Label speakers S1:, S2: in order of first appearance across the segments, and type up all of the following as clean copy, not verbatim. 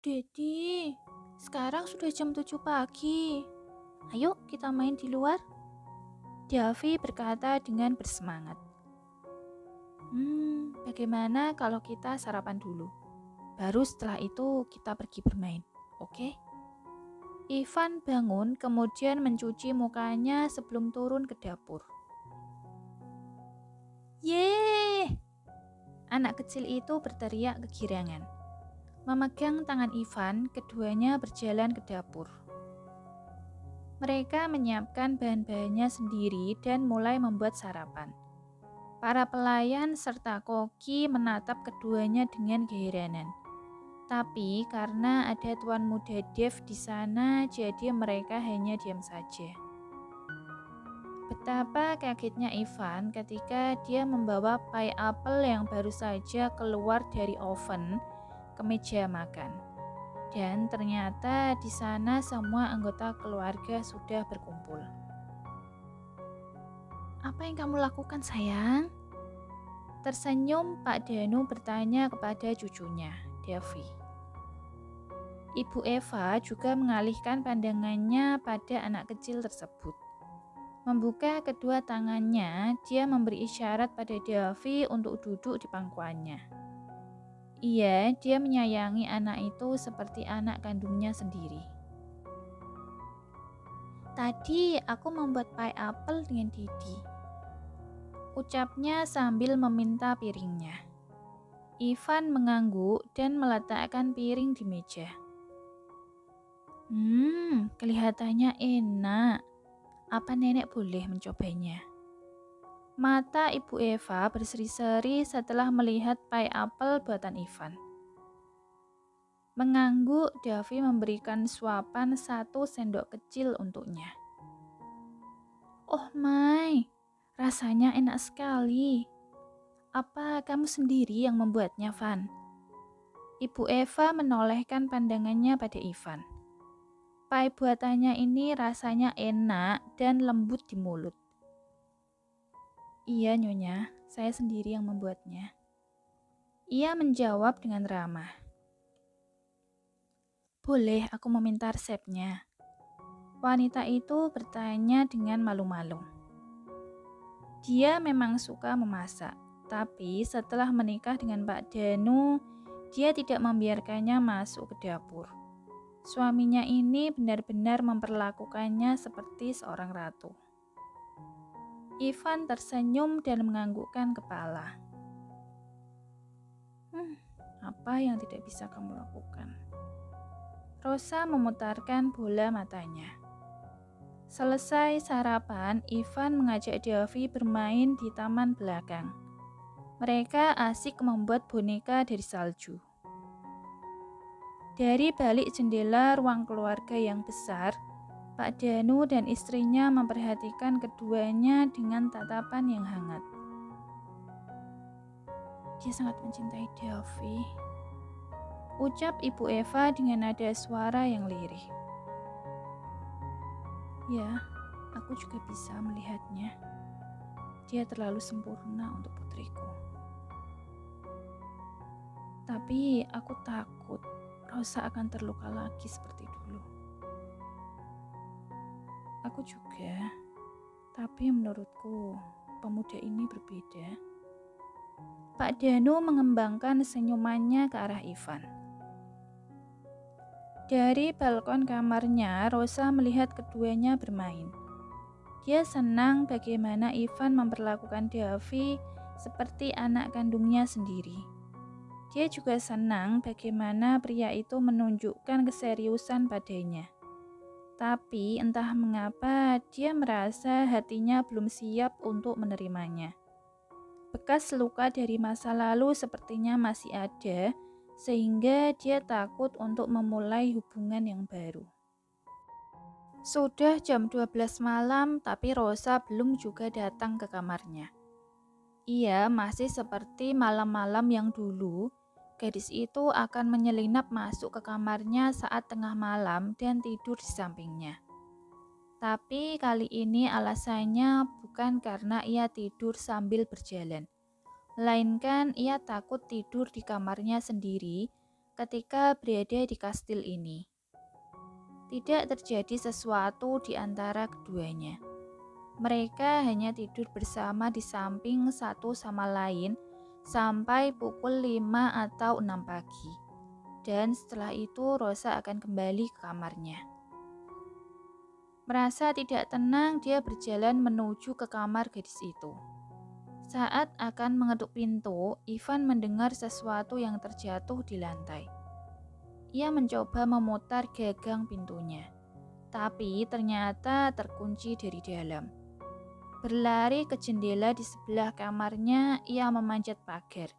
S1: Dedi, sekarang sudah jam 7 pagi. Ayo kita main di luar. Davi berkata dengan bersemangat. Bagaimana kalau kita sarapan dulu? Baru setelah itu kita pergi bermain, oke? Ivan bangun kemudian mencuci mukanya sebelum turun ke dapur. Yeay! Anak kecil itu berteriak kegirangan. Memegang tangan Ivan, keduanya berjalan ke dapur. Mereka menyiapkan bahan-bahannya sendiri dan mulai membuat sarapan. Para pelayan serta koki menatap keduanya dengan keheranan. Tapi karena ada tuan muda Dev di sana, jadi mereka hanya diam saja. Betapa kagetnya Ivan ketika dia membawa pie apel yang baru saja keluar dari oven ke meja makan. Dan ternyata di sana semua anggota keluarga sudah berkumpul. Apa yang kamu lakukan, sayang? Tersenyum, Pak Danu bertanya kepada cucunya, Devi. Ibu Eva juga mengalihkan pandangannya pada anak kecil tersebut. Membuka kedua tangannya, dia memberi isyarat pada Devi untuk duduk di pangkuannya. Iya, dia menyayangi anak itu seperti anak kandungnya sendiri. Tadi aku membuat pie apel dengan Didi, ucapnya sambil meminta piringnya. Ivan mengangguk dan meletakkan piring di meja. Kelihatannya enak. Apa nenek boleh mencobanya? Mata Ibu Eva berseri-seri setelah melihat pie apel buatan Ivan. Mengangguk, Davi memberikan suapan 1 sendok kecil untuknya. Oh my, rasanya enak sekali. Apa kamu sendiri yang membuatnya, Van? Ibu Eva menolehkan pandangannya pada Ivan. Pie buatannya ini rasanya enak dan lembut di mulut. Iya, Nyonya, saya sendiri yang membuatnya. Ia menjawab dengan ramah. Boleh aku meminta resepnya? Wanita itu bertanya dengan malu-malu. Dia memang suka memasak, tapi setelah menikah dengan Pak Danu, dia tidak membiarkannya masuk ke dapur. Suaminya ini benar-benar memperlakukannya seperti seorang ratu. Ivan tersenyum dan menganggukkan kepala. Apa yang tidak bisa kamu lakukan? Rosa memutarkan bola matanya. Selesai sarapan, Ivan mengajak Davi bermain di taman belakang. Mereka asik membuat boneka dari salju. Dari balik jendela ruang keluarga yang besar, Pak Danu dan istrinya memperhatikan keduanya dengan tatapan yang hangat. Dia sangat mencintai Davi, ucap Ibu Eva dengan nada suara yang lirih. Ya, aku juga bisa melihatnya. Dia terlalu sempurna untuk putriku. Tapi aku takut Rosa akan terluka lagi seperti dulu. Aku juga, tapi menurutku pemuda ini berbeda. Pak Danu mengembangkan senyumannya ke arah Ivan. Dari balkon kamarnya, Rosa melihat keduanya bermain. Dia senang bagaimana Ivan memperlakukan Davi seperti anak kandungnya sendiri. Dia juga senang bagaimana pria itu menunjukkan keseriusan padanya. Tapi entah mengapa dia merasa hatinya belum siap untuk menerimanya. Bekas luka dari masa lalu sepertinya masih ada, sehingga dia takut untuk memulai hubungan yang baru. Sudah jam 12 malam, tapi Rosa belum juga datang ke kamarnya. Ia masih seperti malam-malam yang dulu. Gadis itu akan menyelinap masuk ke kamarnya saat tengah malam dan tidur di sampingnya. Tapi kali ini alasannya bukan karena ia tidur sambil berjalan, melainkan ia takut tidur di kamarnya sendiri ketika berada di kastil ini. Tidak terjadi sesuatu di antara keduanya. Mereka hanya tidur bersama di samping satu sama lain sampai pukul 5 atau 6 pagi. Dan setelah itu Rosa akan kembali ke kamarnya. Merasa tidak tenang, dia berjalan menuju ke kamar gadis itu. Saat akan mengetuk pintu, Ivan mendengar sesuatu yang terjatuh di lantai. Ia mencoba memutar gagang pintunya, tapi ternyata terkunci dari dalam. Berlari ke jendela di sebelah kamarnya, ia memanjat pagar,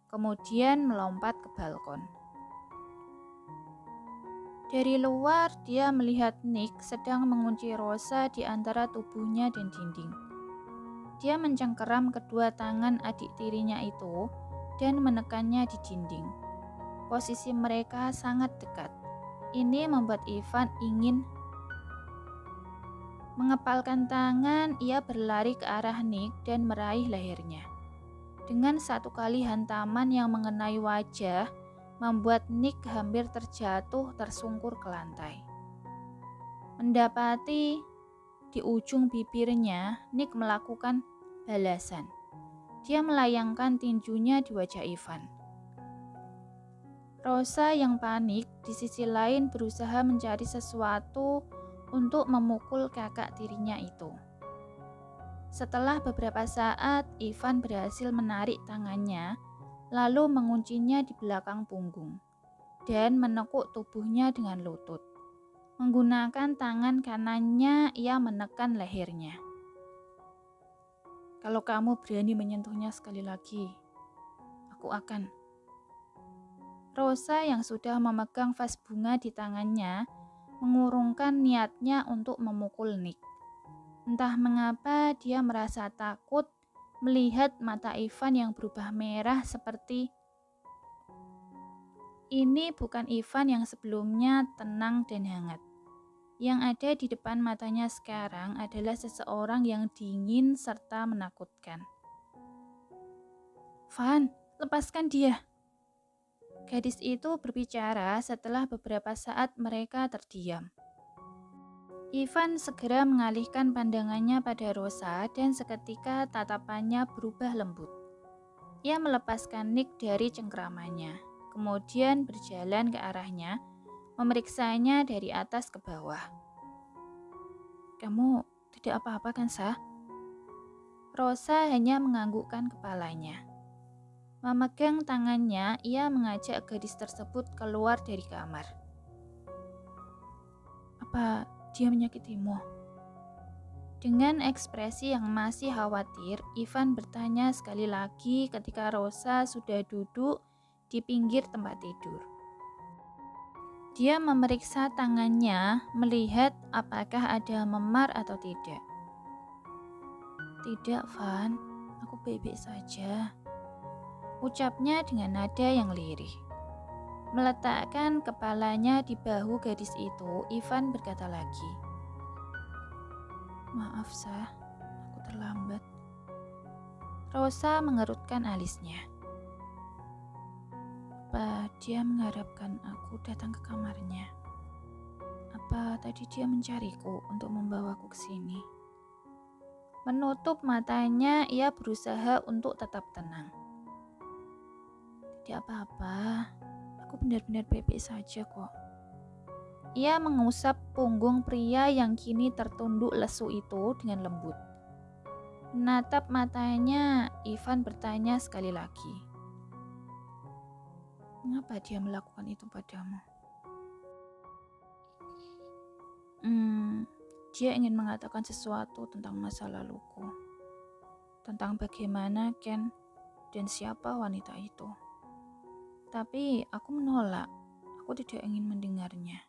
S1: kemudian melompat ke balkon. Dari luar, dia melihat Nick sedang mengunci Rosa di antara tubuhnya dan dinding. Dia mencengkeram kedua tangan adik tirinya itu dan menekannya di dinding. Posisi mereka sangat dekat. Ini membuat Ivan ingin mengepalkan tangan. Ia berlari ke arah Nick dan meraih lehernya. Dengan satu kali hantaman yang mengenai wajah, membuat Nick hampir terjatuh tersungkur ke lantai. Mendapati di ujung bibirnya, Nick melakukan balasan. Dia melayangkan tinjunya di wajah Ivan. Rosa yang panik di sisi lain berusaha mencari sesuatu untuk memukul kakak tirinya itu. Setelah beberapa saat, Ivan berhasil menarik tangannya, lalu menguncinya di belakang punggung dan menekuk tubuhnya dengan lutut. Menggunakan tangan kanannya, ia menekan lehernya. Kalau kamu berani menyentuhnya sekali lagi, aku akan. Rosa yang sudah memegang vas bunga di tangannya, mengurungkan niatnya untuk memukul Nick. Entah mengapa dia merasa takut melihat mata Ivan yang berubah merah seperti ini. Bukan Ivan yang sebelumnya tenang dan hangat. Yang ada di depan matanya sekarang adalah seseorang yang dingin serta menakutkan. Van, lepaskan dia. Gadis itu berbicara setelah beberapa saat mereka terdiam. Ivan segera mengalihkan pandangannya pada Rosa dan seketika tatapannya berubah lembut. Ia melepaskan Nick dari cengkeramannya, kemudian berjalan ke arahnya, memeriksanya dari atas ke bawah. Kamu tidak apa-apa kan, Sa? Rosa hanya menganggukkan kepalanya. Memegang tangannya, ia mengajak gadis tersebut keluar dari kamar. Apa dia menyakitimu? Dengan ekspresi yang masih khawatir, Ivan bertanya sekali lagi ketika Rosa sudah duduk di pinggir tempat tidur. Dia memeriksa tangannya, melihat apakah ada memar atau tidak. Tidak, Van, aku baik-baik saja, ucapnya dengan nada yang lirih. Meletakkan kepalanya di bahu gadis itu, Ivan berkata lagi, Maaf, Sa, aku terlambat. Rosa mengerutkan alisnya. Apa dia mengharapkan aku datang ke kamarnya? Apa tadi dia mencariku untuk membawaku ke sini? Menutup matanya, ia berusaha untuk tetap tenang. Tidak apa-apa, aku benar-benar baik-baik saja kok. Ia mengusap punggung pria yang kini tertunduk lesu itu dengan lembut. Menatap matanya, Ivan bertanya sekali lagi. Mengapa dia melakukan itu padamu? Dia ingin mengatakan sesuatu tentang masa laluku. Tentang bagaimana Ken dan siapa wanita itu. Tapi aku menolak. Aku tidak ingin mendengarnya.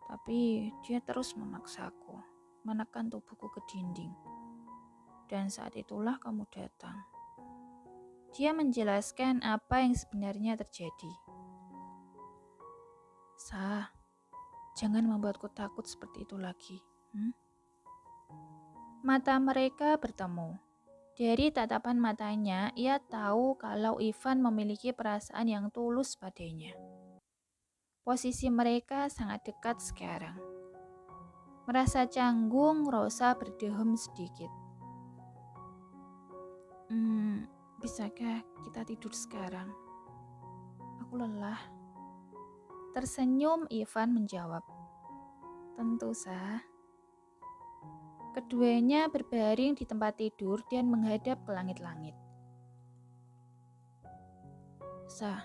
S1: Tapi dia terus memaksaku, menekan tubuhku ke dinding. Dan saat itulah kamu datang. Dia menjelaskan apa yang sebenarnya terjadi. Sa, jangan membuatku takut seperti itu lagi. Mata mereka bertemu. Dari tatapan matanya, ia tahu kalau Ivan memiliki perasaan yang tulus padanya. Posisi mereka sangat dekat sekarang. Merasa canggung, Rosa berdehem sedikit. Bisakah kita tidur sekarang? Aku lelah. Tersenyum, Ivan menjawab. Tentu sah. Keduanya berbaring di tempat tidur dan menghadap ke langit-langit. Sah,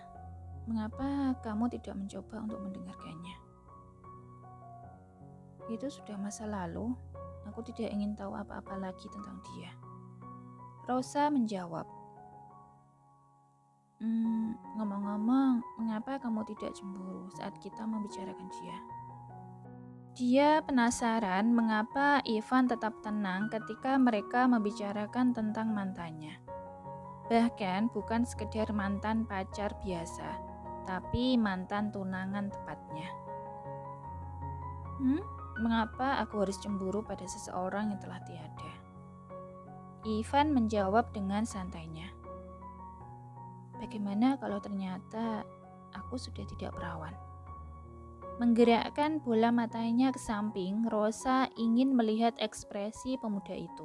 S1: mengapa kamu tidak mencoba untuk mendengarkannya? Itu sudah masa lalu. Aku tidak ingin tahu apa-apa lagi tentang dia. Rosa menjawab. Ngomong-ngomong, mengapa kamu tidak cemburu saat kita membicarakan dia? Dia penasaran mengapa Ivan tetap tenang ketika mereka membicarakan tentang mantannya. Bahkan bukan sekedar mantan pacar biasa, tapi mantan tunangan tepatnya. Mengapa aku harus cemburu pada seseorang yang telah tiada? Ivan menjawab dengan santainya. Bagaimana kalau ternyata aku sudah tidak perawan? Menggerakkan bola matanya ke samping, Rosa ingin melihat ekspresi pemuda itu.